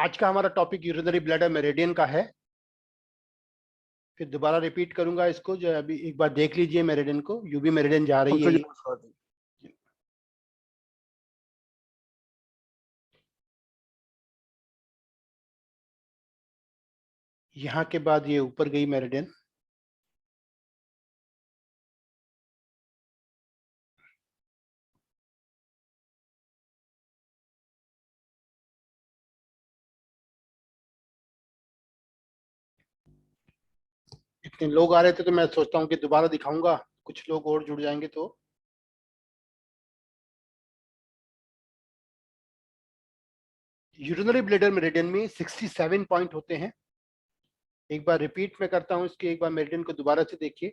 आज का हमारा टॉपिक यूरिनरी ब्लैडर मेरिडियन का है। फिर दोबारा रिपीट करूंगा इसको, जो अभी एक बार देख लीजिए मेरिडियन को। यूबी मेरिडियन जा रही है यहाँ के बाद ये ऊपर गई मेरिडियन। इतने लोग आ रहे थे तो मैं सोचता हूँ कि दोबारा दिखाऊंगा, कुछ लोग और जुड़ जाएंगे तो। यूरिनरी ब्लैडर मेरिडियन में 67 पॉइंट होते हैं। एक बार रिपीट में करता हूँ इसके, एक बार मेरिडियन को दोबारा से देखिए।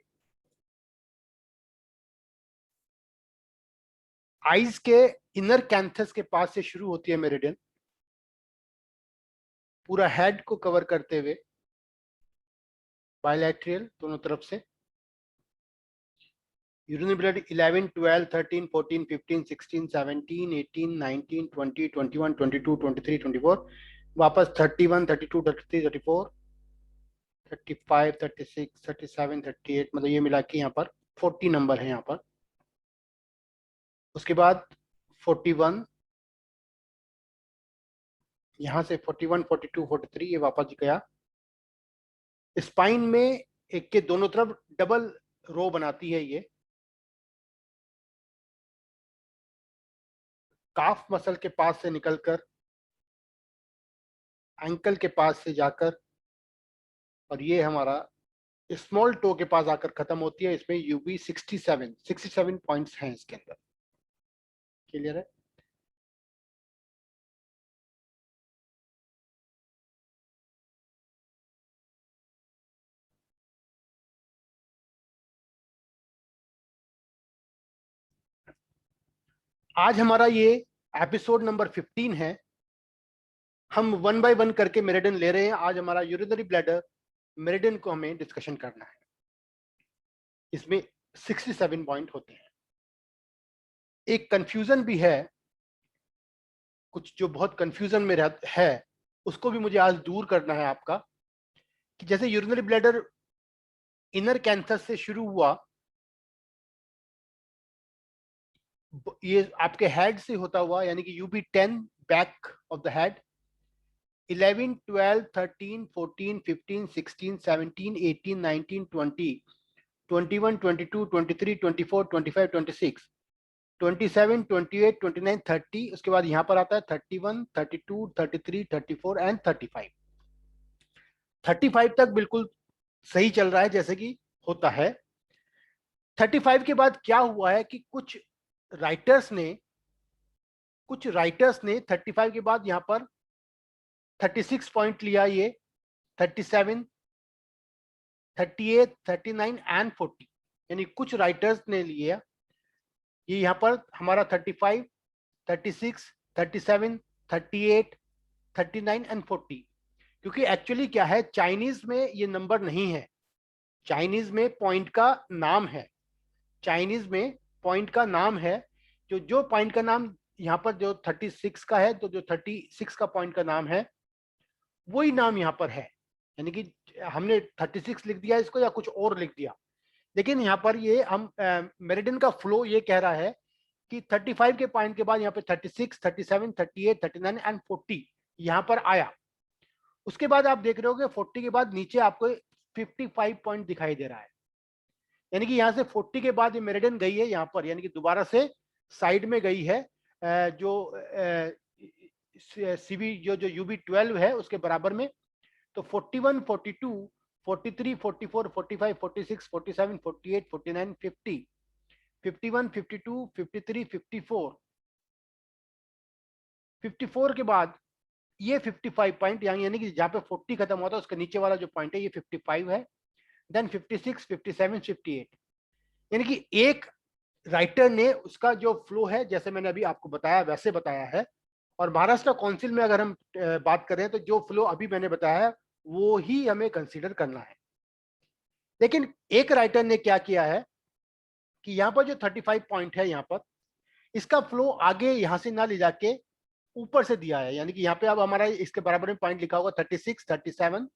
आईज के इनर कैंथस के पास से शुरू होती है मेरिडियन, पूरा हेड को कवर करते हुए बायलैटरल दोनों तरफ से। यूरिनरी ब्लड 11, 12, 13, 14, 15, 16, 17, 18, 19, 20, 21, 22, 23, 24, वापस 31, 32, 33, 34, 35, 36, 37, 38, मतलब ये मिला के यहाँ पर 40 नंबर है यहाँ पर। उसके बाद 41, यहाँ से 41, 42, 43 ये वापस गया। स्पाइन में एक के दोनों तरफ डबल रो बनाती है ये। काफ मसल के पास से निकलकर एंकल के पास से जाकर और ये हमारा स्मॉल टो के पास आकर खत्म होती है। इसमें यूबी 67 पॉइंट्स हैं इसके अंदर। क्लियर है? आज हमारा ये एपिसोड नंबर 15 है। हम वन बाय वन करके मेरिडियन ले रहे हैं। आज हमारा यूरिनरी ब्लैडर मेरिडियन को हमें डिस्कशन करना है। इसमें 67 पॉइंट होते हैं। एक कंफ्यूजन भी है, कुछ जो बहुत कंफ्यूजन में है, उसको भी मुझे आज दूर करना है आपका। कि जैसे यूरिनरी ब्लैडर इनर कैंथस से शुरू हुआ, ये आपके हेड से होता हुआ, यानी कि UB 10 back of the head, 11, 12, 13, 14, 15, 16, 17, 18, 19, 20, 21, 22, 23, 24, 25, 26, 27, 28, 29, 30। उसके बाद यहाँ पर आता है 31, 32, 33, 34 एंड 35। 35 तक बिल्कुल सही चल रहा है जैसे कि होता है। 35 के बाद क्या हुआ है कि कुछ राइटर्स ने 35 के बाद यहाँ पर 36 पॉइंट लिया, ये 37, 38, 39 एंड 40, यानी कुछ राइटर्स ने लिया ये यहाँ पर हमारा 35, 36, 37, 38, 39 एंड 40। क्योंकि एक्चुअली क्या है, चाइनीज में ये नंबर नहीं है। चाइनीज में पॉइंट का नाम है। चाइनीज में पॉइंट का नाम है। जो पॉइंट का नाम यहाँ पर जो 36 का है, तो जो 36 का पॉइंट का नाम है वही नाम यहाँ पर है। यानी कि हमने 36 लिख दिया इसको या कुछ और लिख दिया, लेकिन यहाँ पर ये हम मेरिडियन का फ्लो ये कह रहा है कि 35 के पॉइंट के बाद यहाँ पे 36, 37, 38, 39 एंड 40 यहाँ पर आया। उसके बाद आप देख रहे हो कि 40 के बाद नीचे आपको 55 पॉइंट दिखाई दे रहा है। यानी कि यहाँ से 40 के बाद ये मेरिडियन गई है यहाँ पर, यानी कि दोबारा से साइड में गई है। जो सीबी जो यूबी 12 है उसके बराबर में। तो 41, 42, 43, 44, 45, 46, 47, 48, 49, 50, 51, 52, 53, 54, 54 के बाद ये 55 पॉइंट, यानी कि जहाँ पे 40 खत्म होता है उसका नीचे वाला जो पॉइंट है ये 55 है। देन 56, 57, 58, यानी कि एक राइटर ने उसका जो फ्लो है जैसे मैंने अभी आपको बताया वैसे बताया है। और महाराष्ट्र काउंसिल में अगर हम बात करें तो जो फ्लो अभी मैंने बताया है वो ही हमें कंसीडर करना है। लेकिन एक राइटर ने क्या किया है कि यहाँ पर जो 35 पॉइंट है यहाँ पर, इसका फ्लो आगे यहाँ से ना ले जाके ऊपर से दिया है, यानी कि यहाँ पे अब हमारा इसके बराबर में पॉइंट लिखा होगा 36, 37,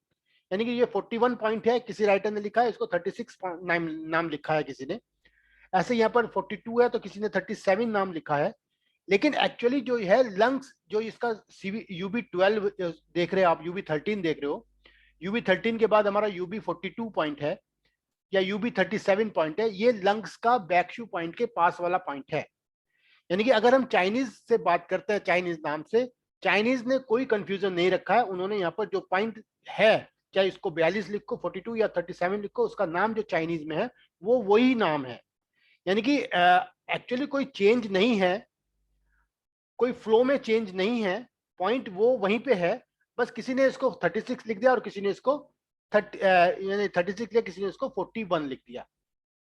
यानी कि ये 41 पॉइंट है, किसी राइटर ने लिखा है इसको 36 नाम लिखा है किसी ने। ऐसे यहाँ पर 42 है तो किसी ने 37 नाम लिखा है। लेकिन एक्चुअली जो है लंग्स, जो इसका सीवी UB12 देख रहे हो आप, UB13 देख रहे हो, UB13 के बाद हमारा UB42 पॉइंट है या UB37 पॉइंट है, ये लंग्स का बैकशू पॉइंट के पास वाला पॉइंट है। यानी कि अगर हम चाइनीज से बात करते हैं, चाइनीज नाम से, चाइनीज ने कोई कंफ्यूजन नहीं रखा है, उन्होंने यहाँ पर जो पॉइंट है, चाहे इसको 42 लिखो, 42 या 37 लिखो, उसका नाम जो चाइनीज में है वो वही नाम है। यानी कि एक्चुअली कोई चेंज नहीं है, कोई फ्लो में चेंज नहीं है, पॉइंट वो वहीं पे है, बस किसी ने इसको 36 लिख दिया और किसी ने इसको 36 लिया, किसी ने इसको 41 लिख दिया।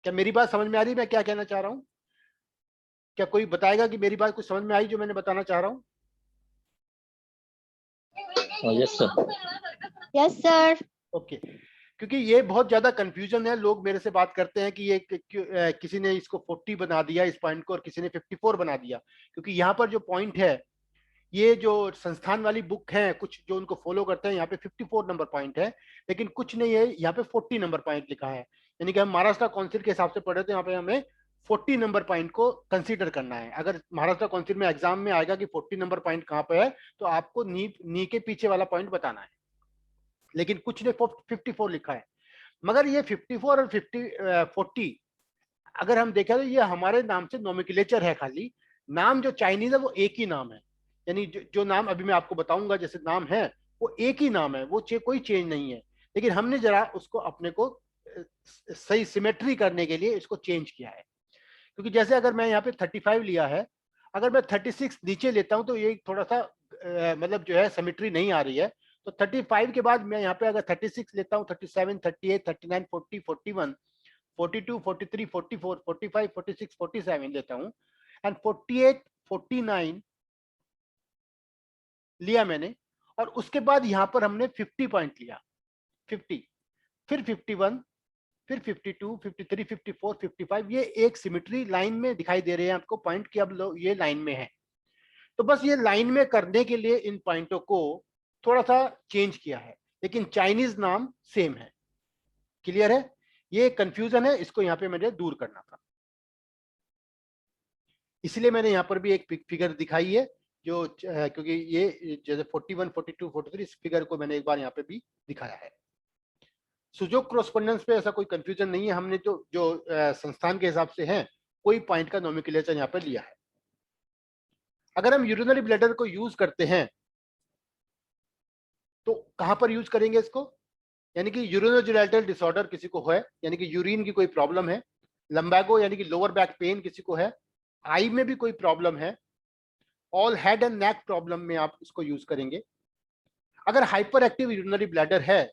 क्या मेरी बात समझ में आ रही है मैं क्या कहना चाह रहा हूँ? क्या कोई बताएगा कि मेरी बात कुछ समझ में आई जो मैंने बताना चाह रहा हूँ? Yes sir. Yes sir. Okay, क्योंकि ये बहुत ज्यादा कंफ्यूजन है, लोग मेरे से बात करते हैं कि ये किसी ने इसको 40 बना दिया इस पॉइंट को और किसी ने 54 बना दिया, क्योंकि यहाँ पर जो पॉइंट है, ये जो संस्थान वाली बुक है, कुछ जो उनको फॉलो करते हैं, यहाँ पे 54 नंबर पॉइंट है, लेकिन कुछ नहीं है, यहाँ पे 40 नंबर पॉइंट लिखा है। यानी कि हम महाराष्ट्र काउंसिल के हिसाब से पढ़े तो यहाँ पे हमें 40 नंबर पॉइंट को कंसीडर करना है। अगर महाराष्ट्र काउंसिल में एग्जाम में आएगा कि 40 नंबर पॉइंट कहाँ पे है, तो आपको नी के पीछे वाला पॉइंट बताना है, लेकिन कुछ ने 54 लिखा है। मगर ये 54 और 40 अगर हम देखें तो ये हमारे नाम से नोमेक्लेचर है, खाली नाम जो चाइनीज है वो एक ही नाम है। यानी जो नाम अभी मैं आपको बताऊंगा जैसे नाम है वो एक ही नाम है, वो कोई चेंज नहीं है, लेकिन हमने जरा उसको अपने को सही सिमेट्री करने के लिए इसको चेंज किया है। क्योंकि जैसे अगर मैं यहाँ पे 35 लिया है, अगर मैं 36 नीचे लेता हूं तो ये थोड़ा सा मतलब जो है सिमेट्री नहीं आ रही है। तो 35 के बाद मैं यहाँ पे अगर 36 लेता हूँ, 37, 38, 39, 40, 41, 42, 43, 44, 45, 46, 47 लेता हूँ एंड 48, 49 लिया मैंने, और उसके बाद यहाँ पर हमने 50 पॉइंट लिया, 50, फिर 51, फिर 52, 53, 54, 55, ये एक सिमेट्री लाइन में दिखाई दे रहे हैं आपको पॉइंट कि अब ये लाइन में है। तो बस ये लाइन में करने के लिए इन पॉइंटों को थोड़ा सा चेंज किया है, लेकिन चाइनीज नाम सेम है। क्लियर है? ये कंफ्यूजन है, इसको यहाँ पे मुझे दूर करना था, इसलिए मैंने यहाँ पर भी एक फिगर दिखाई है जो क्योंकि ये जैसे 41, 42, 43 इस फिगर को मैंने एक बार यहाँ पे भी दिखाया है। सुजोग क्रॉसपोंडेंस पे ऐसा कोई कंफ्यूजन नहीं है, हमने जो संस्थान के हिसाब से है कोई पॉइंट का नोमेक्लेचर यहाँ पे लिया है। अगर हम यूरिनरी ब्लैडर को यूज करते हैं तो कहां पर यूज करेंगे इसको? यानी कि यूरिनोजेनिटल डिसऑर्डर किसी को है, यानी कि यूरिन की कोई प्रॉब्लम है, लंबैगो यानी कि लोअर बैक पेन किसी को है, आई में भी कोई प्रॉब्लम है, all head and neck problem में आप इसको यूज करेंगे। अगर हाइपर एक्टिव यूरिनरी ब्लैडर है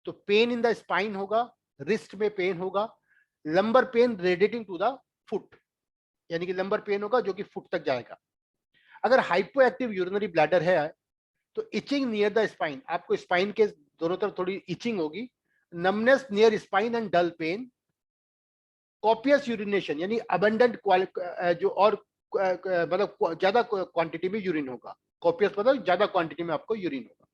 तो पेन इन द स्पाइन होगा, रिस्ट में पेन होगा, lumbar pain radiating to the foot, यानी कि लंबर पेन होगा जो कि फुट तक जाएगा। अगर हाइपो एक्टिव यूरिनरी ब्लैडर है तो इचिंग नियर द स्पाइन, आपको स्पाइन के दोनों तरफ थोड़ी इचिंग होगी, numbness near spine and dull pain, copious urination यानी अबंडेंट जो और मतलब ज्यादा क्वांटिटी में यूरिन होगा, कॉपियस मतलब ज्यादा क्वांटिटी में आपको यूरिन होगा।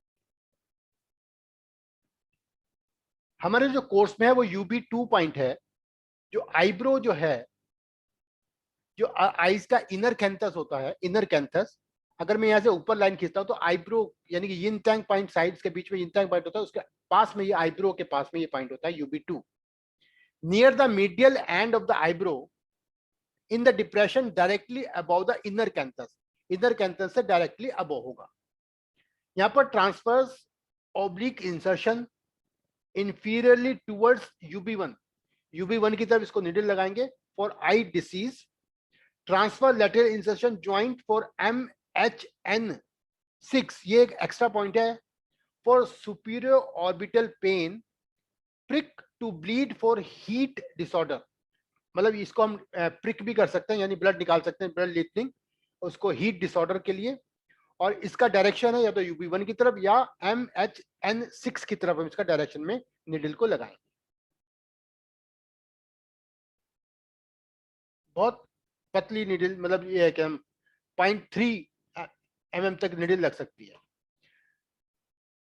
हमारे जो कोर्स में है वो UB2 पॉइंट है, जो आईब्रो जो है, जो आईज का इनर कैंथस होता है, इनर कैंथस, अगर मैं यहाँ से ऊपर लाइन खींचता हूँ तो आईब्रो यानी कि यिन टैंग पॉइंट साइड्स के बीच में यिन टैंग पॉइंट होता है, उसके पास में ये आईब्रो के पास में ये पॉइंट होता है UB2, near the medial end of the eyebrow in the depression directly above the inner canthus, inner canthus से डायरेक्टली अबव होगा। यहाँ पर transverse oblique insertion inferiorly towards UB1 की तरफ इसको निडल लगाएंगे for eye disease, transverse lateral insertion joint for MHN6, ये एक एक्स्ट्रा पॉइंट है, for superior orbital pain, prick to bleed for heat disorder, मतलब इसको हम प्रिक भी कर सकते हैं यानी ब्लड निकाल सकते हैं, ब्लड लीथनिंग, उसको हीट डिसऑर्डर के लिए, और इसका डायरेक्शन है या तो UB1 की तरफ या MHN6 की तरफ हम इसका डायरेक्शन में निडल को लगाएंगे। बहुत पतली निडल, मतलब ये है कि हम 0.3 mm तक नीडल लग सकती है।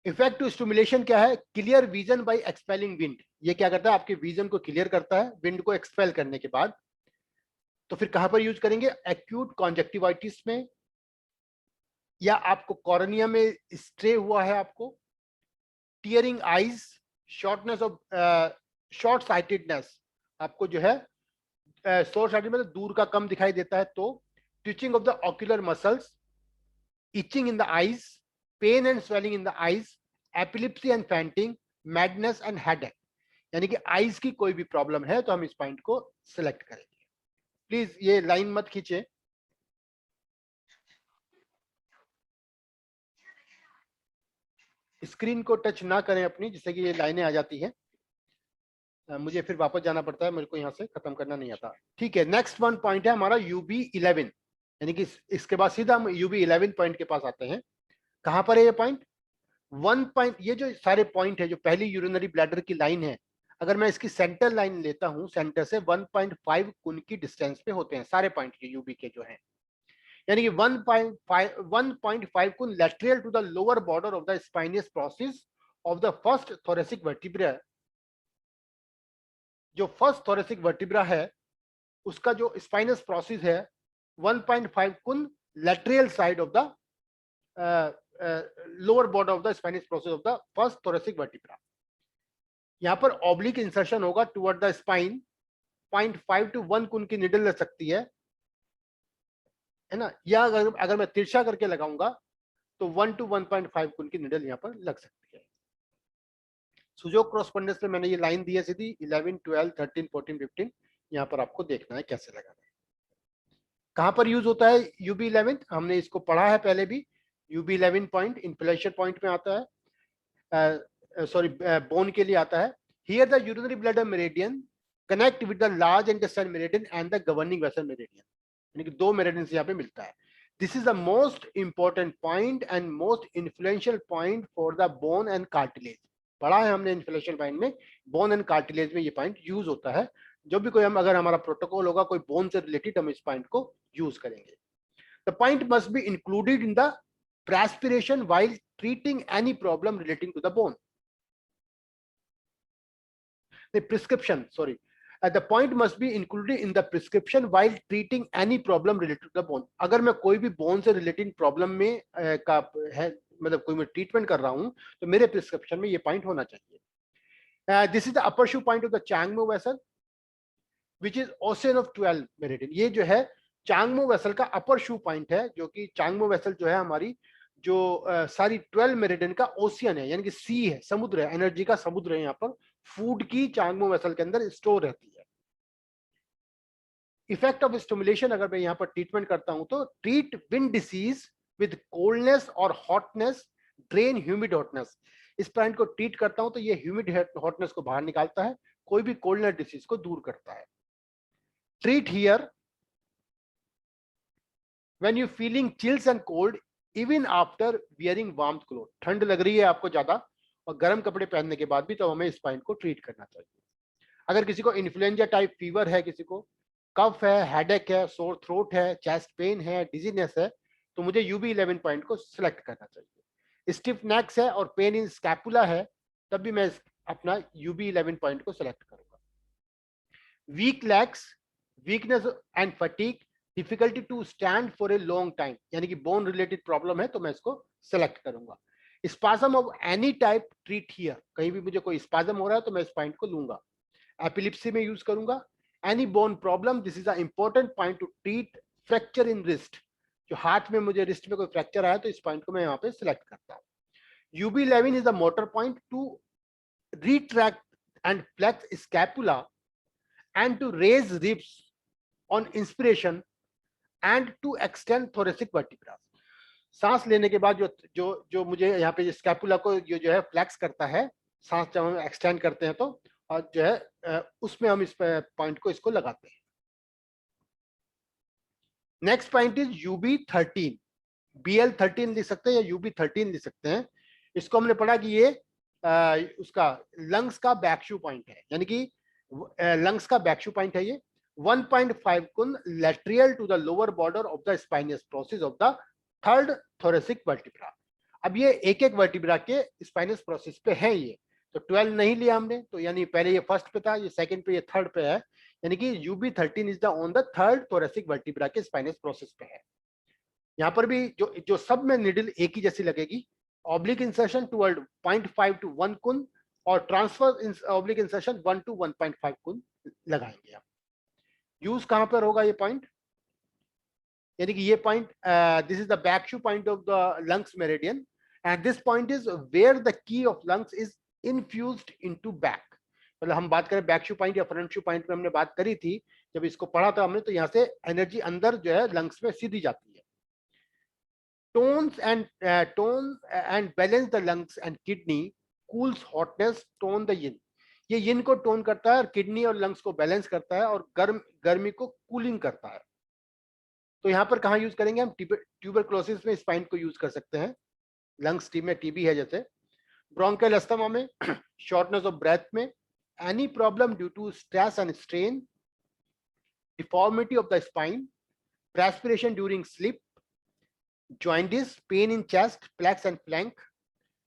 इफेक्टिव स्टिमुलेशन क्या है? Clear vision bye expelling wind. ये क्या करता है? आपके विजन को क्लियर करता है विंड को एक्सपेल करने के बाद। तो फिर कहां पर यूज करेंगे? एक्यूट कॉन्जेक्टिवाइटिस में, या आपको कॉर्निया में स्ट्रे हुआ है, आपको tearing eyes, shortness of short sightedness, आपको जो है शॉर्ट साइटेड मतलब दूर का कम दिखाई देता है, तो twitching of the ocular muscles, itching in the eyes, pain and swelling in the eyes, epilepsy and fainting, madness and headache. यानी कि आईज की कोई भी प्रॉब्लम है तो हम इस पॉइंट को सिलेक्ट करेंगे। प्लीज ये लाइन मत खींचे। स्क्रीन को टच ना करें अपनी, जिससे कि ये लाइनें आ जाती हैं। मुझे फिर वापस जाना पड़ता है, मेरे को यहाँ से खत्म करना नहीं आता। ठीक है, नेक्स्ट वन पॉइंट है हमारा UB11, यानी कि इसके बाद सीधा हम UB11 पॉइंट के पास आते हैं। कहां पर है ये पॉइंट? 1 पॉइंट, ये जो सारे पॉइंट है, जो पहली यूरिनरी ब्लैडर की लाइन है, अगर मैं इसकी सेंटर लाइन लेता हूं, सेंटर से 1.5 कुन की डिस्टेंस पे होते हैं सारे पॉइंट के यूबी के जो हैं। यानी कि 1.5 cun lateral to the lower border of the spinous process of the first thoracic vertebra. जो फर्स्ट थोरेसिक वर्टिब्रा है उसका जो स्पाइनस प्रोसेस है 1.5 cun lateral side of the lower border of the spinous process of the first thoracic vertebra. यहां पर oblique insertion होगा toward the spine, 0.5 to 1 कुन की निडल लग सकती है ना, या अगर मैं तिरछा करके लगाऊंगा तो 1 to 1.5 कुन की निडल यहां पर लग सकती है। सुजो क्रॉसपोंडेंस में मैंने ये लाइन दी है सीधी 11, 12, 13, 14, 15। यहां पर आपको देखना है कैसे लगाना है। कहां पर यूज होता है UB11? हमने इसको पढ़ा है पहले भी। UB11 पॉइंट इन्फ्लेशन पॉइंट में आता है, सॉरी बोन के लिए आता है। Here the urinary bladder meridian connect with the large intestine meridian and the governing vessel meridian, यानी कि दो मेरिडियन यहाँ पे मिलता है। This is the most important point and most influential point for the bone and cartilage. पढ़ा है हमने इन्फ्लेशन पॉइंट में, बोन एंड कार्टिलेज में ये पॉइंट यूज होता है। जो भी कोई हम अगर हमारा प्रोटोकॉल होगा कोई बोन से रिलेटेड, हम इस पॉइंट को यूज करेंगे। The point must be included in the prescription while treating any problem relating to the bone. The prescription, sorry, the point must be included in the prescription while treating any problem related to the bone. अगर मैं कोई भी bone से related problem में का है, मतलब कोई मैं ट्रीटमेंट कर रहा हूं, तो मेरे प्रिस्क्रिप्शन में ये पॉइंट होना चाहिए। This is the upper shu point of the चांगमो vessel which is ocean of 12 meridian. ये जो है चांगमो वेसल का अपर शू पॉइंट है, जो कि चांगमो वेसल जो है हमारी जो सारी 12 मेरिडियन का ओशियन है, यानी कि सी है, समुद्र है, एनर्जी का समुद्र है। यहाँ पर फूड की चांगमो वेसल के अंदर स्टोर रहती है। इफेक्ट ऑफ स्टिमुलेशन, अगर मैं यहाँ पर ट्रीटमेंट करता हूं तो treat wind disease with coldness और हॉटनेस, ड्रेन ह्यूमिड हॉटनेस। इस पॉइंट को ट्रीट करता हूं तो ये ह्यूमिड हॉटनेस को बाहर निकालता है, कोई भी कोल्डनेस डिसीज को दूर करता है। Treat here when you feeling chills and cold even after wearing warm cloth. ठंड लग रही है आपको ज्यादा और गर्म कपड़े पहनने के बाद भी, तो हमें इस पॉइंट को ट्रीट करना चाहिए। अगर किसी को इन्फ्लुएंजा टाइप फीवर है, किसी को कफ है, हेडेक है, सोर थ्रोट है, चेस्ट पेन है, डिजीनेस है, तो मुझे UB11 पॉइंट को सिलेक्ट करना चाहिए। स्टिफ नेक्स है और पेन इन स्कैपुला है, तब भी मैं अपना UB11 पॉइंट को सिलेक्ट करूंगा। Weak legs, weakness and fatigue, difficulty to stand for a long time, यानी कि बोन रिलेटेड प्रॉब्लम है, तो मैं इसको सिलेक्ट करूंगा। Spasm of any type treat here, कहीं भी मुझे कोई स्पाजम हो रहा है तो मैं इस पॉइंट को लूंगा। एपिलिप्सी में यूज करूंगा। Any bone problem, this is a important point two treat fracture in wrist. जो हाथ में मुझे रिस्ट में कोई फ्रैक्चर आया तो इस पॉइंट को मैं यहाँ पे सिलेक्ट करता हूँ। UB11 is the motor point two retract and flex scapula and to raise ribs on inspiration and to extend thoracic vertebra। सांस लेने के बाद जो जो जो मुझे यहाँ पे स्कैपुला को जो है फ्लैक्स करता है, सांस जब हम एक्सटेंड करते हैं तो, और जो है उसमें हम इस पॉइंट को इसको लगाते हैं। Next point is UB13। BL13 लिख सकते हैं या UB13 लिख सकते हैं। इसको हमने पढ़ा कि ये उसका लंग्स का बैकशू पॉइंट है, यानी कि लंग्स का बैकशू पॉइंट है। ये 1.5 cun lateral to the lower border of the spinous process of the third thoracic vertebra. अब ये एक एक वर्टिब्रा के स्पाइनस प्रोसेस पे है ये, तो 12 नहीं लिया हमने, तो यानी पहले ये फर्स्ट पे था, ये सेकंड पे, ये थर्ड पे है, यानी कि UB13 is the on the third thoracic vertebra के स्पाइनस प्रोसेस पे है। यहाँ पर भी जो सब में निडल एक ही जैसी लगेगी, ऑब्लिक इंसर्शन टुवर्ड 0.5 to 1 कुन और ट्रांसफर ऑब्लिक इंसर्शन 1 to 1.5 कुन लगाएंगे आप। यूज कहां पर होगा ये पॉइंट, यानी कि ये point, this is the back shu point of the lungs meridian and this point is where the qi of lungs is infused into back. मतलब हम बात करें बैक शू पॉइंट या फ्रंट शू पॉइंट में हमने बात करी थी जब इसको पढ़ा था हमने, तो यहाँ से एनर्जी अंदर जो है लंग्स में सीधी जाती है। Tones and balance the lungs and kidney, cools hotness, tone the yin. ये यिन को टोन करता है और किडनी और लंग्स को बैलेंस करता है और गर्मी को कूलिंग करता है। तो यहाँ पर कहाँ यूज करेंगे हम, ट्यूबरक्लोसिस में स्पाइन को यूज कर सकते हैं, लंग्स में टीबी है जैसे, ब्रोंकियल अस्थमा में, शॉर्टनेस ऑफ ब्रेथ में, any problem due to stress and strain, deformity of the spine, perspiration during sleep, jaundice, pain in chest, plaques and flank,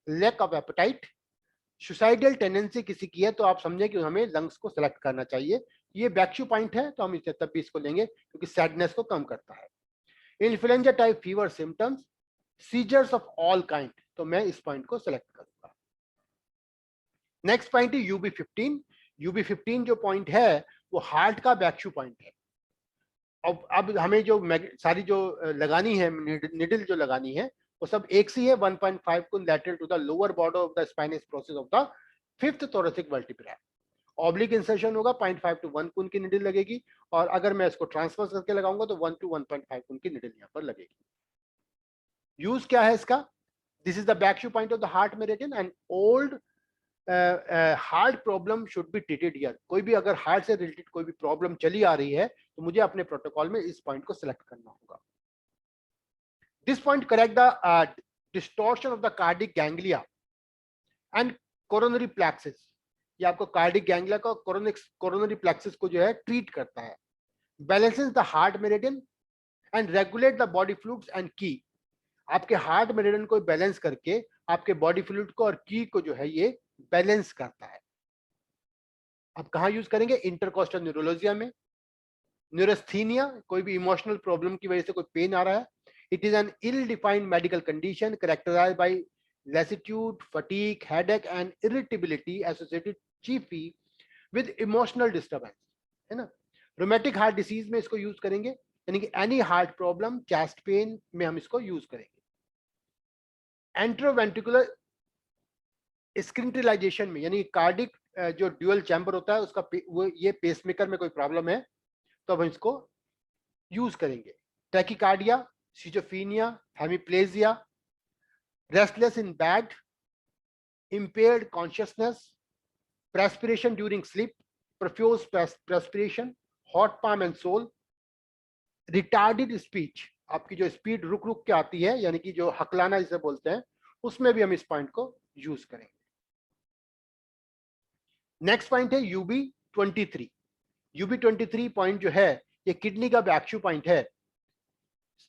lack of appetite, suicidal tendency किसी की है तो आप समझे कि हमें लंग्स को सेलेक्ट करना चाहिए। ये बैकशू पॉइंट है तो हम इसे तब भी इसको लेंगे क्योंकि सैडनेस को कम करता है। Influenza type fever symptoms, seizures of all kind, तो मैं इस पॉइंट को सेलेक्ट करूंगा। नेक्स्ट पॉइंट है UB15। UB15 जो पॉइंट है वो हार्ट का बैकशू पॉइंट है। अब हमें जो सारी जो लगानी है निडल जो लगानी है वो सब एक सी है, 1.5 cun lateral to the lower border of the spinous process of the fifth thoracic vertebra. Oblique insertion होगा, 0.5 to 1 कुन की निडल लगेगी और अगर मैं इसको ट्रांसफर करके लगाऊंगा तो 1 to 1.5 कुन की निडल यहाँ पर लगेगी। यूज क्या है इसका, this is the back shu point of the heart meridian and old heart problem should be treated here. कोई भी अगर हार्ट से रिलेटेड कोई भी प्रॉब्लम चली आ रही है तो मुझे अपने प्रोटोकॉल में इस पॉइंट को सिलेक्ट करना होगा। This point correct the distortion of the cardiac ganglia and coronary plexus. ये आपको कार्डिक गैंग्लिया का कोरोनरी प्लेक्सिस को जो है ट्रीट करता है। Balances the heart meridian and regulate the body fluids and की। आपके हार्ट मेरिडियन को बैलेंस करके आपके बॉडी फ्लूइड को और की को जो है ये बैलेंस करता है। अब कहाँ यूज करेंगे, इंटरकोस्टल न्यूरोलॉजिया में। न्यूरोस्थीनिया, कोई भी इमोशनल प्रॉब्लम की वजह से कोई पेन आ रहा है, it is an ill defined medical condition characterized by lassitude, fatigue, headache and irritability associated chiefly with emotional disturbance, है ना। रोमेटिक हार्ट डिसीज में इसको यूज करेंगे, यानी कि any heart problem, chest pain में हम इसको यूज करेंगे। एंट्रोवेंट्रिकुलर स्क्रिंटिलाइजेशन में, यानी कार्डिक जो ड्यूअल चैम्बर होता है उसका वो ये पेसमेकर में कोई प्रॉब्लम है तो हम इसको यूज करेंगे। Tachycardia, schizophrenia, hemiplegia, restless in bed, impaired consciousness, perspiration during sleep, profuse perspiration, hot palm and sole, retarded speech, आपकी जो स्पीड रुक रुक के आती है यानी कि जो हकलाना जिसे बोलते हैं, उसमें भी हम इस पॉइंट को यूज करेंगे। नेक्स्ट पॉइंट है UB23। UB23 पॉइंट जो है ये किडनी का बैकशू पॉइंट है।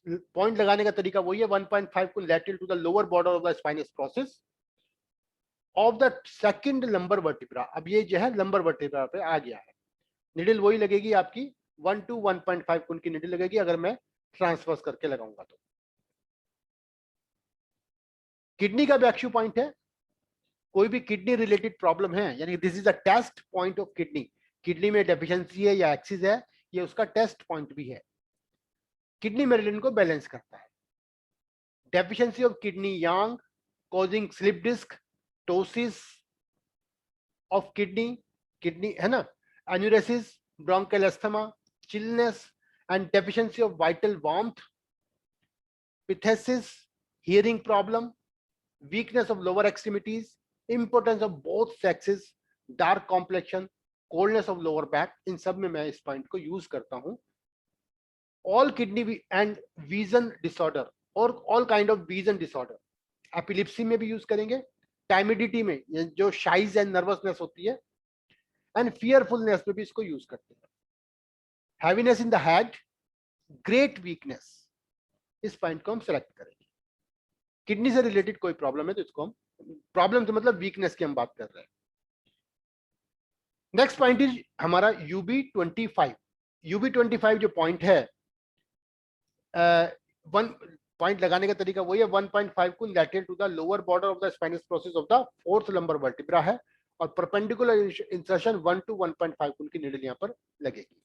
पॉइंट लगाने का तरीका वही है, 1.5 को lateral to the lower border of the spinous process of the second lumbar vertebra. अब ये जो है लंबर वर्टिब्रा पे आ गया है, निडल वही लगेगी आपकी 1 to 1.5 कुन की निडल लगेगी अगर मैं ट्रांसफर्स करके लगाऊंगा तो। किडनी का बैकशू पॉइंट है, कोई भी किडनी रिलेटेड प्रॉब्लम है, यानी this is a test point of kidney. Kidney में डेफिशिएंसी है या एक्सिस है, ये उसका टेस्ट पॉइंट भी है। किडनी मेरिडियन को बैलेंस करता है। Deficiency of kidney yang causing slip disc, ptosis of kidney है ना, enuresis, bronchial asthma, chillness and deficiency of vital warmth, phthisis, hearing problem, weakness of lower extremities, impotence of both sexes, dark complexion, coldness of lower back, इन सब में मैं इस point को use करता हूं। all kidney and vision disorder और all kind of vision disorder, epilepsy में भी यूज करेंगे, टाइमिडिटी में जो शाइज एंड नर्वसनेस होती है, एंड फियरफुलनेस में भी इसको यूज करते हैं। Heaviness in the head, great weakness, इस पॉइंट को हम सेलेक्ट करेंगे। किडनी से रिलेटेड कोई प्रॉब्लम है तो इसको हम, प्रॉब्लम तो मतलब वीकनेस की हम बात कर रहे हैं। नेक्स्ट पॉइंट इज हमारा UB25। UB25 जो पॉइंट है, वन पॉइंट लगाने का तरीका वही है, 1.5 cun lateral to the lower border of the spinous process of the fourth lumbar vertebra है, और परपेंडिकुलर इंसर्शन 1 to 1.5 कुन की नीडल यहाँ पर लगेगी।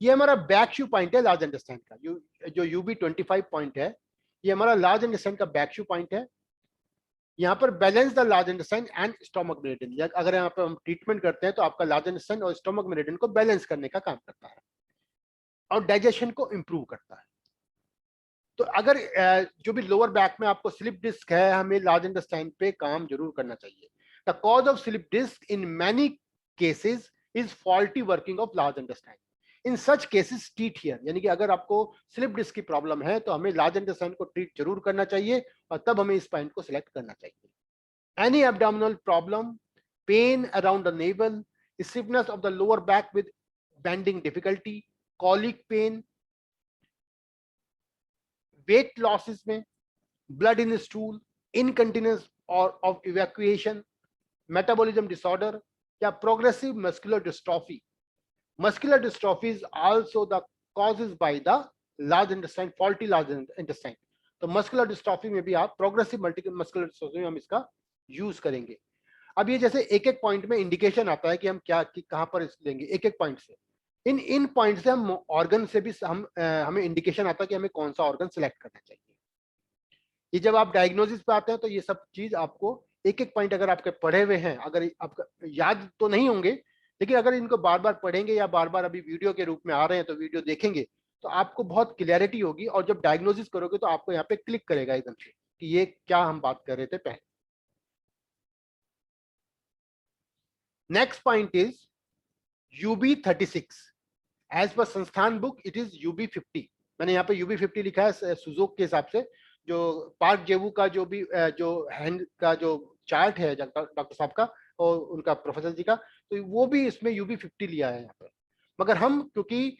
ये हमारा बैक शू पॉइंट है लार्ज इंटेस्टाइन का। जो UB25 पॉइंट है ये हमारा लार्ज इंटेस्टाइन का बैक शू पॉइंट है। यहाँ पर balance the large intestine and stomach meridian, अगर यहाँ पर हम ट्रीटमेंट करते हैं तो आपका लार्ज इंटेस्टाइन और स्टोमक मेरिडियन को बैलेंस करने का काम करता है और डाइजेशन को इंप्रूव करता है। तो अगर जो भी लोअर बैक में आपको स्लिप डिस्क है, हमें लार्ज इंटेस्टाइन पे काम जरूर करना चाहिए। The cause of slip disc in many cases is faulty working of large intestine. In such cases treat here, यानी कि अगर आपको स्लिप डिस्क की प्रॉब्लम है तो हमें लार्ज इंटेस्टाइन को ट्रीट जरूर करना चाहिए और तब हमें इस पॉइंट को सिलेक्ट करना चाहिए। Any abdominal problem, pain around the navel, stiffness of the lower back with bending difficulty, colic pain, weight losses में, ब्लड इन स्टूल, इनकंटिन्यूस और ऑफ इवैक्यूएशन, मेटाबॉलिज्म डिसऑर्डर या progressive muscular dystrophy. Muscular dystrophy is also the causes by the large intestine, faulty large intestine. तो muscular dystrophy में भी आप progressive multi muscular dystrophy में हम इसका यूज करेंगे। अब ये जैसे एक एक पॉइंट में इंडिकेशन आता है कि हम क्या कहां पर लेंगे, एक एक पॉइंट से, इन पॉइंट से हम ऑर्गन से भी हमें इंडिकेशन आता है कि हमें कौन सा ऑर्गन सिलेक्ट करना चाहिए। ये जब आप डायग्नोसिस पे आते हैं तो ये सब चीज आपको एक एक पॉइंट अगर आपके पढ़े हुए हैं, अगर आपका याद तो नहीं होंगे, लेकिन अगर इनको बार बार पढ़ेंगे या बार बार अभी वीडियो के रूप में आ रहे हैं तो वीडियो देखेंगे तो आपको बहुत क्लैरिटी होगी, और जब डायग्नोसिस करोगे तो आपको यहाँ पे क्लिक करेगा एकदम से कि ये क्या हम बात कर रहे थे पहले। Next point is UB36। As per संस्थान बुक इट इज UB50। मैंने यहाँ पे UB50 लिखा है सुजोक के हिसाब से। जो पार्क जेवू का जो भी जो हैंड का जो चार्ट है डॉक्टर साहब का और उनका प्रोफेसर जी का, तो वो भी इसमें UB50 लिया है यहाँ पर। मगर हम क्योंकि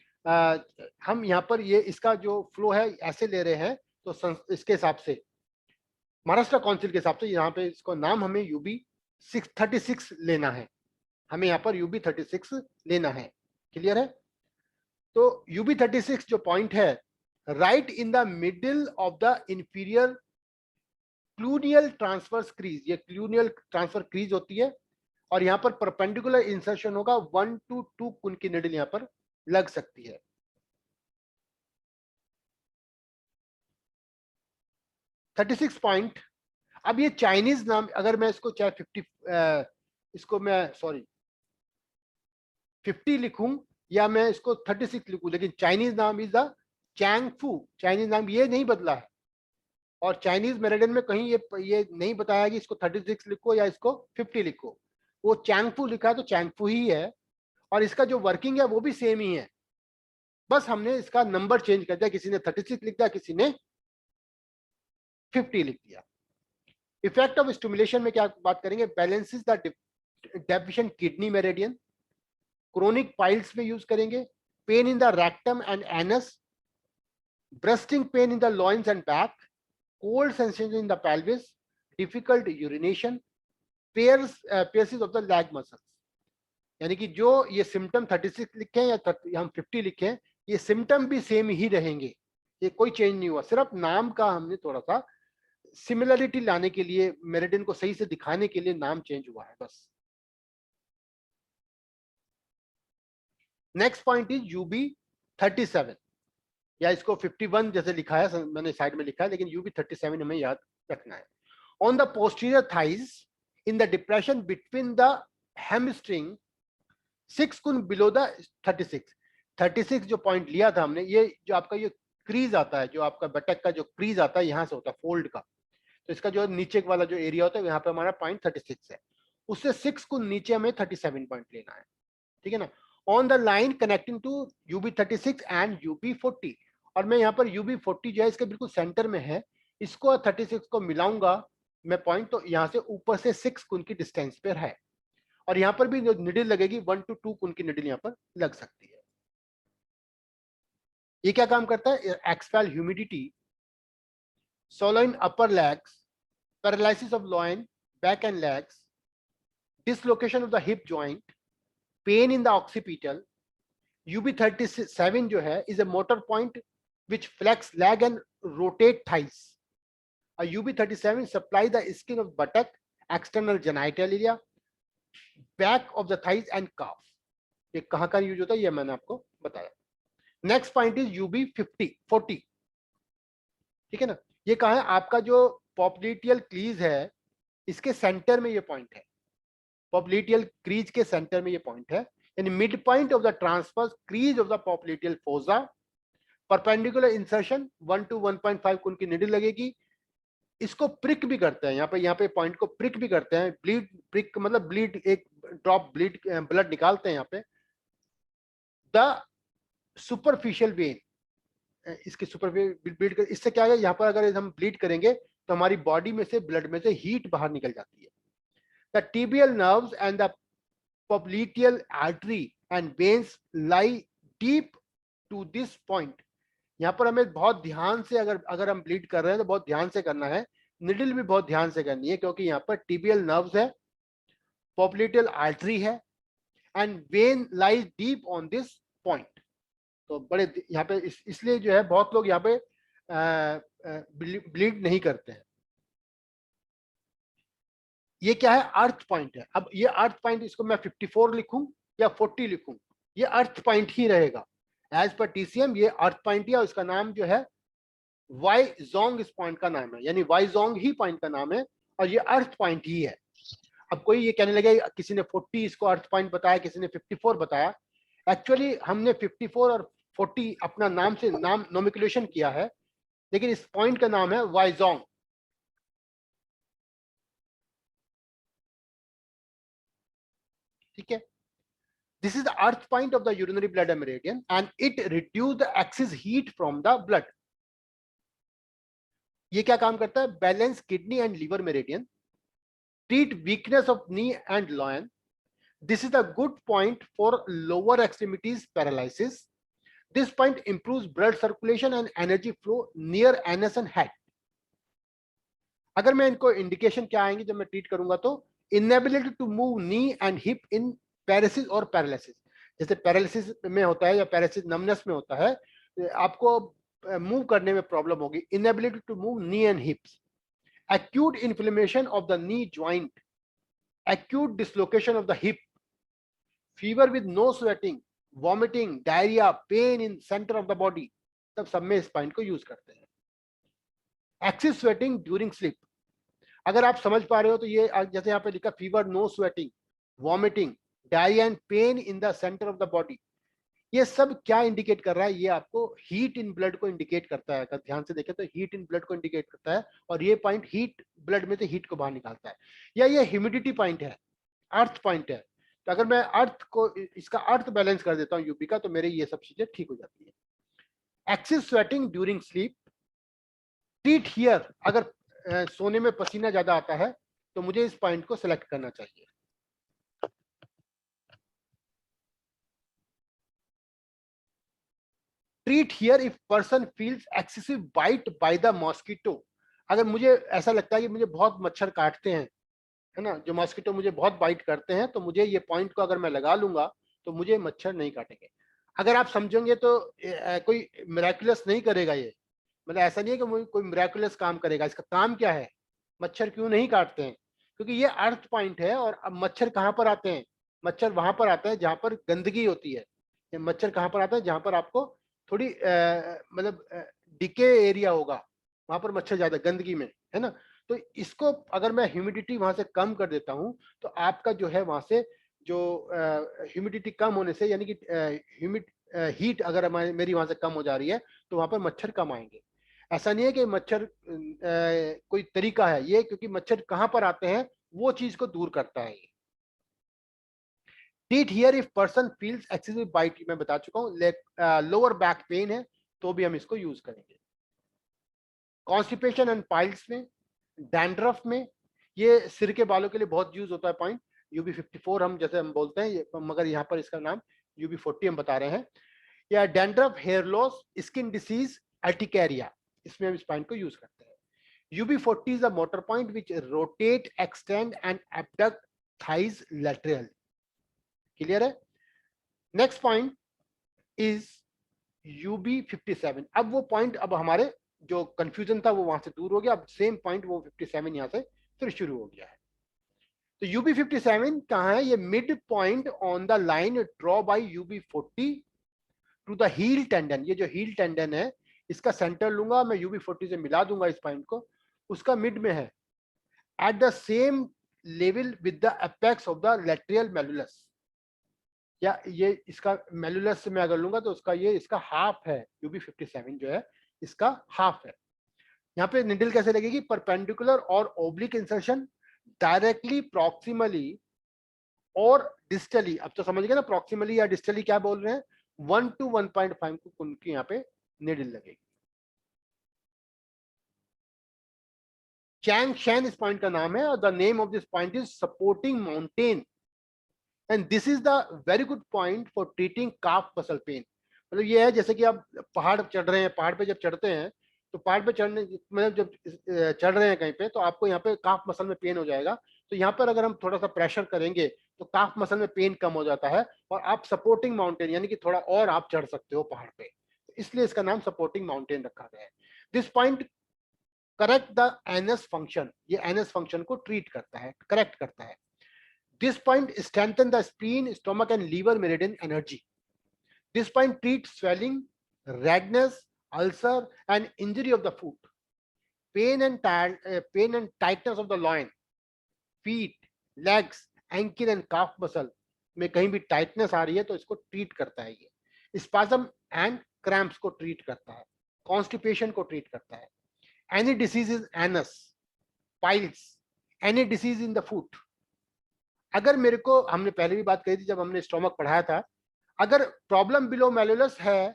हम यहाँ पर ये इसका जो फ्लो है ऐसे ले रहे हैं तो इसके हिसाब से महाराष्ट्र काउंसिल के हिसाब से यहाँ पे इसको नाम हमें UB36 लेना है। हमें यहाँ पर UB36 लेना है। क्लियर है? तो UB36 जो पॉइंट है, right in the middle of the inferior cluneal transverse crease, ये क्लूनियल ट्रांसफर क्रीज होती है और यहाँ पर परपेंडिकुलर इंसर्शन होगा 1 to 2 कुन की निडल यहाँ पर लग सकती है। $36 पॉइंट। अब ये चाइनीज नाम, अगर मैं इसको चाहे 50 इसको मैं सॉरी 50 लिखूं या मैं इसको 36 लिखूं, लेकिन चाइनीज नाम इज द चैंगफू। चाइनीज नाम ये नहीं बदला है और चाइनीज मेरिडियन में कहीं ये नहीं बताया कि इसको 36 लिखो या इसको 50 लिखो। वो चैंगफू लिखा है तो चैंगफू ही है और इसका जो वर्किंग है वो भी सेम ही है, बस हमने इसका नंबर चेंज कर दिया। किसी ने 36 लिख दिया, किसी ने 50 लिख दिया। इफेक्ट ऑफ स्टिमुलेशन में क्या बात करेंगे? Balances the deficient kidney meridian, chronic piles में यूज करेंगे, pain in the rectum and anus, bursting pain in the loins and back, cold sensation in the pelvis, difficult urination, pierces of the leg muscles. यानी कि जो ये symptom 36 लिखे या हम 50 लिखे, ये सिम्टम भी सेम ही रहेंगे, ये कोई चेंज नहीं हुआ, सिर्फ नाम का हमने थोड़ा सा सिमिलरिटी लाने के लिए, मेरिडियन को सही से दिखाने के लिए नाम चेंज हुआ है बस। नेक्स्ट पॉइंट इज UB37 या इसको 51 जैसे लिखा है, मैंने साइड में लिखा है, लेकिन UB37 हमें याद रखना है। On the posterior thighs in the depression between the hamstring 6 कुन बिलो द 36 जो पॉइंट लिया था हमने, ये जो आपका ये क्रीज आता है, जो आपका बटक का जो क्रीज आता है यहाँ से होता है फोल्ड का, तो इसका जो नीचे वाला जो एरिया होता है यहाँ पे हमारा पॉइंट 36 है, उससे 6 कुन नीचे हमें 37 पॉइंट लेना है। ठीक है ना? On the line connecting to UB36 and UB40, और मैं यहाँ पर UB40 जो है इसके बिल्कुल सेंटर में है, इसको 36 को मिलाऊंगा मैं पॉइंट, तो यहाँ से ऊपर से 6 कुन की डिस्टेंस पर है और यहाँ पर भी जो निडल लगेगी 1 to 2 कुन की निडल यहाँ पर लग सकती है। ये क्या काम करता है? Expel humidity, swollen upper legs, paralysis of loin, back and legs, dislocation of the hip joint, pain in the occipital. UB37 जो है is a motor point which flex leg and rotate thighs. A UB37 supply the skin of buttock, external genital area, back of the thighs and calf. ये कहाँ का use होता है ये मैंने आपको बताया. Next point is UB40. ठीक है ना? ये कहाँ है? आपका जो पॉप्लिटियल क्लीज है इसके सेंटर में ये पॉइंट है. पॉप्लिटियल क्रीज के सेंटर में ये पॉइंट है, यानी mid point of the transverse crease of the popliteal fossa. Perpendicular insertion 1 to 1.5 को उनकी निडल लगेगी. इसको प्रिक भी करते हैं, यहाँ पे पॉइंट को प्रिक भी करते हैं. ब्लीड, प्रिक मतलब ब्लीड, एक ड्रॉप ब्लड निकालते हैं यहाँ पे. द सुपरफिशियल वेन, इसके सुपरफिशियल ब्लीड कर, इससे क्या है, यहाँ पर अगर हम ब्लीड करेंगे तो हमारी बॉडी में से, ब्लड में से हीट बाहर निकल जाती है. The tibial nerves and the popliteal artery and veins lie deep to this point. यहाँ पर हमें बहुत ध्यान से, अगर हम ब्लीड कर रहे हैं तो बहुत ध्यान से करना है. निडल भी बहुत ध्यान से करनी है, क्योंकि यहाँ पर टिबियल नर्व्स है, popliteal artery है, and when lies deep on this point. तो बड़े यहाँ पे इसलिए जो है बहुत लोग यहाँ पे ब्लीड नहीं करते हैं. ये क्या है? अर्थ पॉइंट है. अब ये अर्थ पॉइंट, इसको मैं 54 लिखूं या 40 लिखूं, ये अर्थ पॉइंट ही रहेगा. एज पर TCM ये अर्थ पॉइंट ही है. उसका नाम जो है वाई जोंग, इस पॉइंट का नाम है, यानी वाई जोंग ही पॉइंट का नाम है, और ये अर्थ पॉइंट ही है. अब कोई ये कहने लगे किसी ने 40 इसको अर्थ पॉइंट बताया, किसी ने 54 बताया. एक्चुअली हमने 54 और 40 अपना नाम से नाम नोमिकुलेशन किया है, लेकिन इस पॉइंट का नाम है वाई जोंग. ठीक है? This is the earth point of the urinary bladder meridian and it reduce the excess heat from the blood. ये क्या काम करता है? Balance kidney and liver meridian, treat weakness of knee and lion. This is a good point for lower extremities paralysis. This point improves blood circulation and energy flow near anus and head. अगर मैं इनको indication क्या आएंगे जब मैं treat करूंगा, तो inability to move knee and hip in paralysis और पैरालिसिस. जैसे पैरालिसिस में होता है या पैरालिसिस नमनेस में होता है, आपको मूव करने में प्रॉब्लम होगी. Inability to move knee and hips. acute inflammation of the knee joint, acute dislocation of the hip, fever with no sweating, vomiting, diarrhea, pain in center of the body, तब सब में इस point को use करते हैं. Excess sweating during sleep. अगर आप समझ पा रहे हो तो ये जैसे यहाँ पे लिखा fever, no sweating, vomiting, diarrhoea and pain in the centre of the body, ये सब क्या इंडिकेट कर रहा है? ये आपको हीट इन ब्लड को इंडिकेट करता है. अगर ध्यान से देखें तो हीट इन ब्लड को इंडिकेट करता है, और ये पॉइंट हीट, ब्लड में से हीट को बाहर निकालता है. या ये ह्यूमिडिटी पॉइंट है, अर्थ पॉइंट है. तो अगर मैं अर्थ को, इसका अर्थ बैलेंस कर देता हूँ यूपी का, तो मेरे ये सब चीजें ठीक हो जाती है. Excess sweating during sleep, treat here. अगर सोने में पसीना ज्यादा आता है तो मुझे इस पॉइंट को सिलेक्ट करना चाहिए. Treat here if person feels excessive bite by the mosquito. अगर मुझे ऐसा लगता है कि मुझे बहुत मच्छर काटते हैं, है ना, जो मॉस्किटो मुझे बहुत बाइट करते हैं, तो मुझे ये पॉइंट को अगर मैं लगा लूंगा तो मुझे मच्छर नहीं काटेंगे. अगर आप समझेंगे तो कोई मिराकुलस नहीं करेगा ये, मतलब ऐसा नहीं है कि कोई मिराकुलस काम करेगा. इसका काम क्या है? मच्छर क्यों नहीं काटते हैं? क्योंकि ये अर्थ पॉइंट है. और अब मच्छर कहाँ पर आते हैं? मच्छर वहां पर आते हैं जहां पर गंदगी होती है. मच्छर कहाँ पर आता है? जहां पर आपको थोड़ी मतलब डिके एरिया होगा, वहां पर मच्छर ज्यादा, गंदगी में, है ना. तो इसको अगर मैं ह्यूमिडिटी वहां से कम कर देता हूं, तो आपका जो है वहां से जो ह्यूमिडिटी कम होने से, यानी कि हीट अगर मेरी वहां से कम हो जा रही है, तो वहां पर मच्छर कम आएंगे. ऐसा नहीं है कि मच्छर कोई तरीका है ये, क्योंकि मच्छर कहाँ पर आते हैं वो चीज को दूर करता है. Treat here if person feels excessive bite, मैं बता चुका हूं. लोअर बैक पेन है तो भी हम इसको यूज करेंगे. कॉन्स्टिपेशन एंड पाइल्स में, डैंड्रफ में, ये सिर के बालों के लिए बहुत यूज होता है पॉइंट. UB54 हम जैसे हम बोलते हैं, मगर यहाँ पर इसका नाम UB40 हम बता रहे हैं. या dandruff, hair loss, skin disease, urticaria, इसमें हम इस पॉइंट को यूज करते हैं। UB40 is a motor point which rotate, extend and abduct thighs laterally. Clear है? Next point is UB57। अब वो पॉइंट, अब हमारे जो कंफ्यूजन था वो वहां से दूर हो गया, अब सेम पॉइंट वो 57 यहां से फिर शुरू हो गया है। तो UB57 कहां है? ये mid point on the line draw by UB40 to the heel tendon. ये जो हील टेंडन है इसका सेंटर लूंगा मैं, UB40 से मिला दूंगा इस पॉइंट को, उसका मिड में है, at the same level with the apex of the lateral malleolus. या ये इसका मेलुलस से मैं अगर लूंगा तो उसका ये इसका हाफ है, UB57 जो है इसका हाफ है। यहाँ पे निडल कैसे लगेगी? परपेंडिकुलर और ओब्लिक इंसर्शन, डायरेक्टली, प्रॉक्सिमली और डिस्टली। अब तो समझ गए ना प्रॉक्सिमली या डिस्टली क्या बोल रहे हैं? 1 to 1.5 को उनकी यहाँ पे निडल लगेगी। चैंग शैन इस पॉइंट का नाम है, और the name of this point is supporting mountain, and this is the very good point for treating calf muscle pain. मतलब ये है जैसे कि आप पहाड़ चढ़ रहे हैं, पहाड़ पे जब चढ़ते हैं तो पहाड़ पे चढ़ने मतलब जब चढ़ रहे हैं कहीं पे, तो आपको यहाँ पे काफ मसल में पेन हो जाएगा। तो यहाँ पर अगर हम थोड़ा सा प्रेशर करेंगे तो काफ मसल में पेन कम हो जाता है, और आप सपोर्टिंग माउंटेन यानी कि थोड़ा और आप चढ़ सकते हो पहाड़ पे, इसलिए इसका नाम सपोर्टिंग माउंटेन रखा गया है। This point correct the anus function, ये एनस फंक्शन को ट्रीट करता है, करेक्ट करता है। This point strengthens the spleen, stomach and liver meridian energy. This point treats swelling, redness, ulcer and injury of the foot, pain and tightness of the loin, feet, legs, ankle and calf muscle में कहीं भी tightness आ रही है तो इसको treat करता है ये। स्पाज्म एंड क्रैम्प्स को ट्रीट करता है, कॉन्स्टिपेशन को ट्रीट करता है। Any disease is anus, piles, any disease in the foot. अगर मेरे को, हमने पहले भी बात कही थी जब हमने स्टोमक पढ़ाया था, अगर प्रॉब्लम बिलो मेलुलस है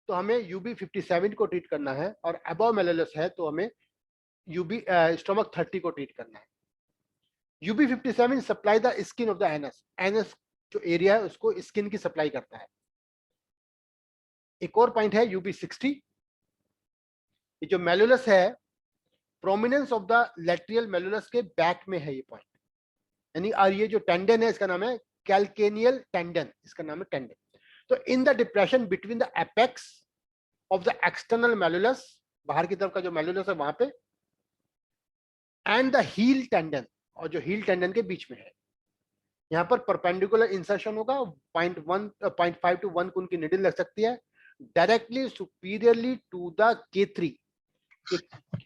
तो हमें UB57 को ट्रीट करना है, और अबव मेलुलस है तो हमें स्टोमक 30 को ट्रीट करना है। UB57 supply the skin of the anus, anus जो एरिया है उसको स्किन की सप्लाई करता है। एक और पॉइंट है UB60, ये जो मेलुलस है, प्रोमिनेंस ऑफ द लैटरल मेलुलस के बैक में है ये पॉइंट, यानी और ये जो टेंडन है इसका नाम है कैल्केनियल टेंडन, इसका नाम है टेंडन। तो in the depression between the apex of the external malleolus, बाहर की तरफ का जो मेलुलस है वहां पे, एंड द हील टेंडन, और जो हील टेंडन के बीच में है, यहाँ पर परपेंडिकुलर इंसर्शन होगा, 0.5 to 1 को उनकी निडल लग सकती है, directly superiorly to the K3।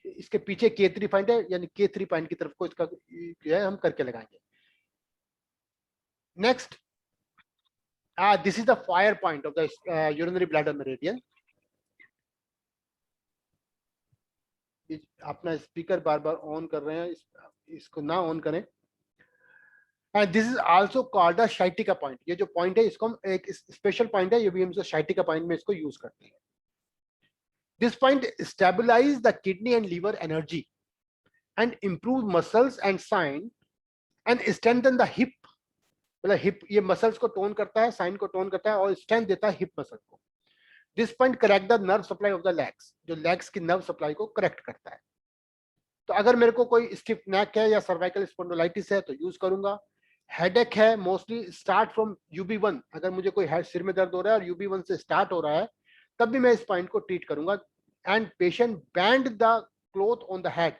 इसके पीछे K3 पॉइंट है, यानी K3 पॉइंट की तरफ को इसका जो है हम करके लगाएंगे। Next, this is the fire point of the urinary bladder meridian. अपना स्पीकर बार बार ऑन कर रहे हैं, इसको ना ऑन करें। And this is also called the sciatica point. ये जो पॉइंट है इसको हम एक स्पेशल पॉइंट है, ये भी हम शाइटिका पॉइंट में इसको यूज करते हैं। This point stabilize the kidney and liver energy and improve muscles and sinew and strengthen the hip. मतलब हिप, ये मसल्स को टोन करता है, साइन को टोन करता है और स्ट्रेंथ देता है हिप मसल को। This point correct the nerve supply of the legs, जो लेग्स की नर्व सप्लाई को करेक्ट करता है। तो अगर मेरे को कोई स्टिफ नेक है या सर्वाइकल स्पॉन्डिलाइटिस है तो यूज करूंगा। हेडेक है, मोस्टली स्टार्ट फ्रॉम UB1। अगर मुझे कोई सिर में दर्द हो रहा है और UB1 से स्टार्ट हो रहा है तब भी मैं इस पॉइंट को ट्रीट करूंगा। And patient band the cloth on the head,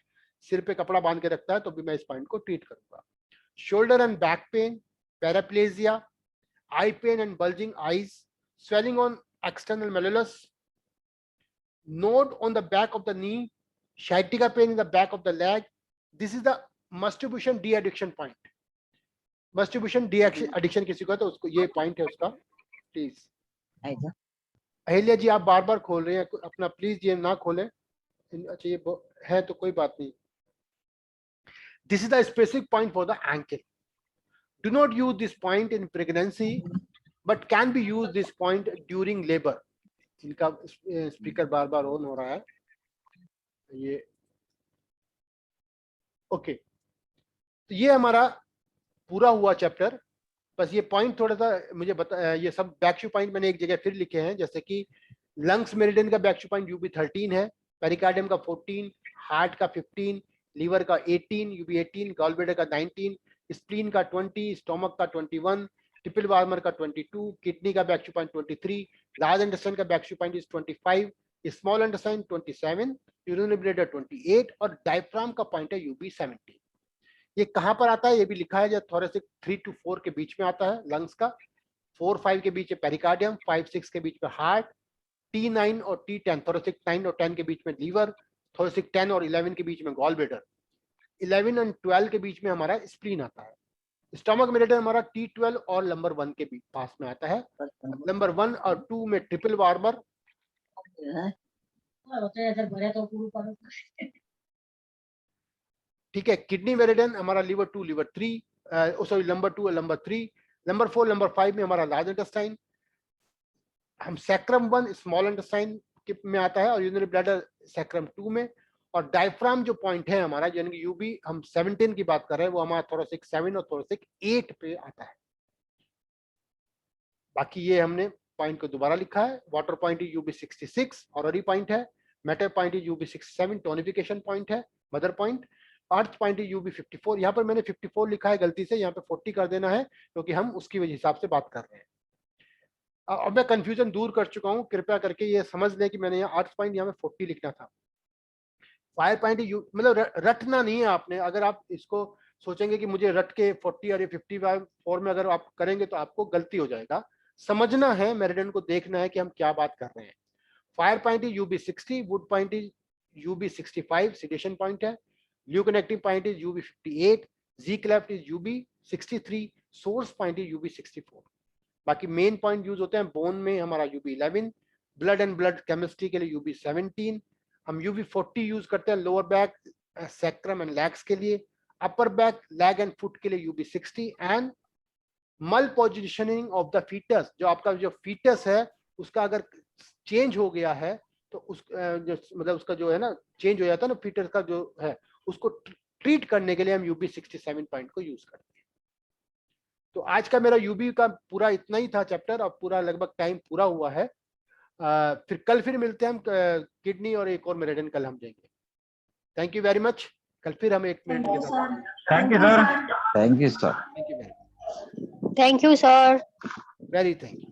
सिर पे कपड़ा बांध के रखता है तो भी मैं इस पॉइंट को ट्रीट करूंगा। Shoulder and back pain, paraplegia, eye pain and bulging eyes, swelling on external malleolus, node on the back of the knee, sciatica pain in the back of the leg. This is the masturbation de-addiction point. Masturbation de-addiction किसी को है तो उसको ये point है उसका। Please Ahilya जी, आप बार बार खोल रहे हैं अपना, प्लीज ये ना खोलें। अच्छा ये है तो कोई बात नहीं। This is the specific point for the ankle. Do not use this point in pregnancy, but can be used this point during labor. इनका स्पीकर बार बार ऑन हो रहा है ये। ओके, तो ये हमारा पूरा हुआ चैप्टर बस ये पॉइंट थोड़ा सा मुझे बता, ये सब बैकशू पॉइंट मैंने एक जगह फिर लिखे हैं, जैसे कि लंग्स मेरिडियन का बैकशू पॉइंट यूबी 13 है, पेरिकार्डियम का 14, हार्ट का 15, लीवर का 18, यूबी 18, गॉलब्लैडर का 19, स्प्लीन का 20, स्टोमक का 21, ट्रिपल वार्मर का 22, किडनी का बैकशू पॉइंट 23, लार्ज इंटेस्टाइन का back shu point is 25, small intestine 27, urinary bladder 28 और डायफ्राम का पॉइंट है यूबी 17। ये कहां पर आता है ये भी लिखा है, जब थोरेसिक 3 to 4 के बीच में आता है लंग्स का, 4-5 के बीच में पेरिकार्डियम, 5-6 के बीच में हार्ट, T9 और T10, थोरेसिक 9 और 10 के बीच में लीवर, थोरेसिक 10 और 11 के बीच में गॉल ब्लैडर, 11 और 12 के बीच में हमारा स्प्लीन आता है। स्टमक मेरिडियन हमारा T12 और नंबर 1 के बीच पास में आता है, नंबर 1 और 2 में ट्रिपल वार्मर, ठीक है। किडनी मेरिडियन हमारा लिवर 2 लिवर 3, सॉरी नंबर 2 और नंबर 3, नंबर 4 नंबर 5 में हमारा लार्ज इंटेस्टाइन, हम सैक्रम 1 स्मॉल इंटेस्टाइन में आता है और यूरिनरी ब्लैडर सैक्रम 2 में, और डायफ्राम जो पॉइंट है हमारा यानी कि यूबी हम 17 की बात कर रहे हैं, वो हमारा थोरेसिक 7 और थोरेसिक 8 पे आता है। बाकी ये हमने पॉइंट को दोबारा लिखा है। Water point is UB 66 horary point है, metal point is UB 67 tonification point है, mother point, earth point is UB 54। यहाँ पर मैंने 54 लिखा है गलती से, यहाँ पे 40 कर देना है क्योंकि हम उसकी वजह हिसाब से बात कर रहे हैं। अब मैं कंफ्यूजन दूर कर चुका हूँ, कृपया करके ये समझ लें कि मैंने यहाँ अर्थ पॉइंट यहाँ पे 40 लिखना था। फायर पॉइंट मतलब रटना नहीं है आपने, अगर आप इसको सोचेंगे कि मुझे रट के 40 और 54 में अगर आप करेंगे तो आपको गलती हो जाएगा। समझना है, मेरिडियन को देखना है कि हम क्या बात कर रहे हैं। Fire point is UB 60, wood point is UB 65 sedation point है, luo connecting point is UB 58, xi cleft is UB 63, source point is UB 64। बाकी मेन पॉइंट यूज होते हैं बोन में हमारा UB 11, blood and blood chemistry के लिए UV 17, हम UV 40 use करते हैं lower back sacrum and legs के लिए, upper back leg and foot के लिए UB 60, and malpositioning of the foetus, जो आपका जो फीटस है उसका अगर चेंज हो गया है तो उस जो मतलब उसका जो है ना चेंज हो जाता है ना फीटस का जो है, उसको ट्रीट करने के लिए हम यूबी 67 पॉइंट को यूज करते हैं। तो आज का मेरा यूबी का पूरा इतना ही था चैप्टर, और पूरा लगभग टाइम पूरा हुआ है। फिर कल फिर मिलते हैं हम, किडनी और एक और मेरिडियन कल हम देंगे। Thank you very much. कल फिर हम 1 मिनट के साथ। Thank you sir. Thank you, sir. Thank you very Thank you, sir. Very thank you.